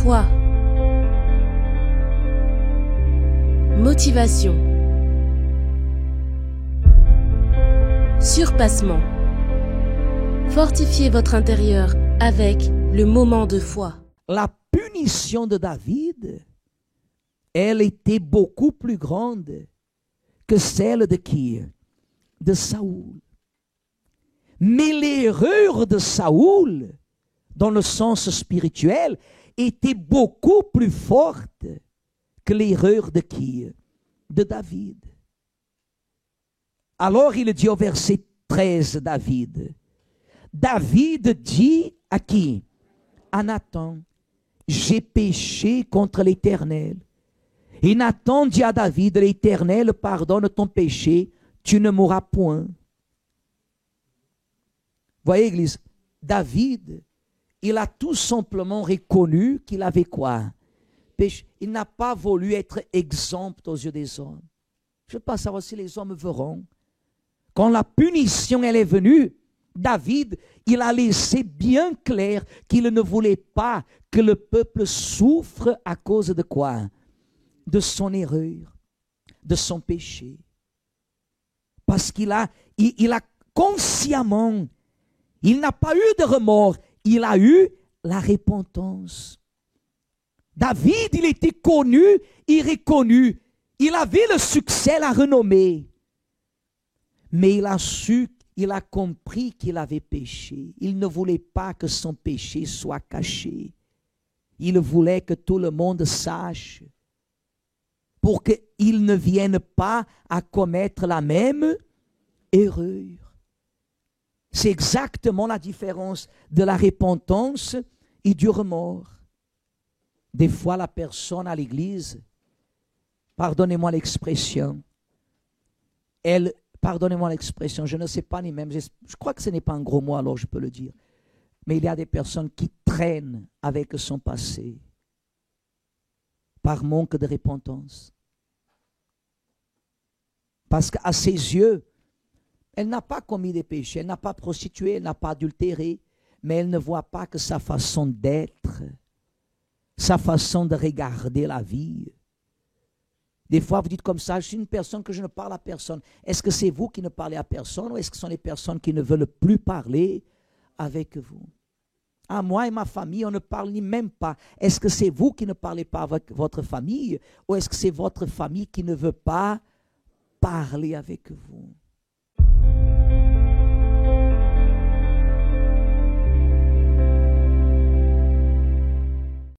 Foi. Motivation. Surpassement. Fortifiez votre intérieur avec le moment de foi. La punition de David, elle était beaucoup plus grande que celle de qui? De Saoul. Mais l'erreur de Saoul, dans le sens spirituel, était beaucoup plus forte que l'erreur de qui? De David. Alors il dit au verset 13, David dit à qui? À Nathan, j'ai péché contre l'Éternel. Et Nathan dit à David, l'Éternel pardonne ton péché, tu ne mourras point. Voyez, Église, David, il a tout simplement reconnu qu'il avait quoi? Péché. Il n'a pas voulu être exempt aux yeux des hommes. Je ne veux pas savoir si les hommes verront. Quand la punition elle est venue, David, il a laissé bien clair qu'il ne voulait pas que le peuple souffre à cause de quoi? De son erreur, de son péché. Parce qu'il a consciemment, il n'a pas eu de remords, il a eu la repentance. David, il était connu et reconnu. Il avait le succès, la renommée. Mais il a compris qu'il avait péché. Il ne voulait pas que son péché soit caché. Il voulait que tout le monde sache, pour qu'il ne vienne pas à commettre la même erreur. C'est exactement la différence de la repentance et du remords. Des fois, la personne à l'église, pardonnez-moi l'expression, pardonnez-moi l'expression, je ne sais pas ni même, je crois que ce n'est pas un gros mot, alors je peux le dire. Mais il y a des personnes qui traînent avec son passé par manque de repentance. Parce qu'à ses yeux, elle n'a pas commis des péchés, elle n'a pas prostitué, elle n'a pas adultéré, mais elle ne voit pas que sa façon d'être, sa façon de regarder la vie. Des fois, vous dites comme ça, je suis une personne que je ne parle à personne. Est-ce que c'est vous qui ne parlez à personne ou est-ce que ce sont les personnes qui ne veulent plus parler avec vous? À moi et ma famille, on ne parle ni même pas. Est-ce que c'est vous qui ne parlez pas avec votre famille ou est-ce que c'est votre famille qui ne veut pas parler avec vous?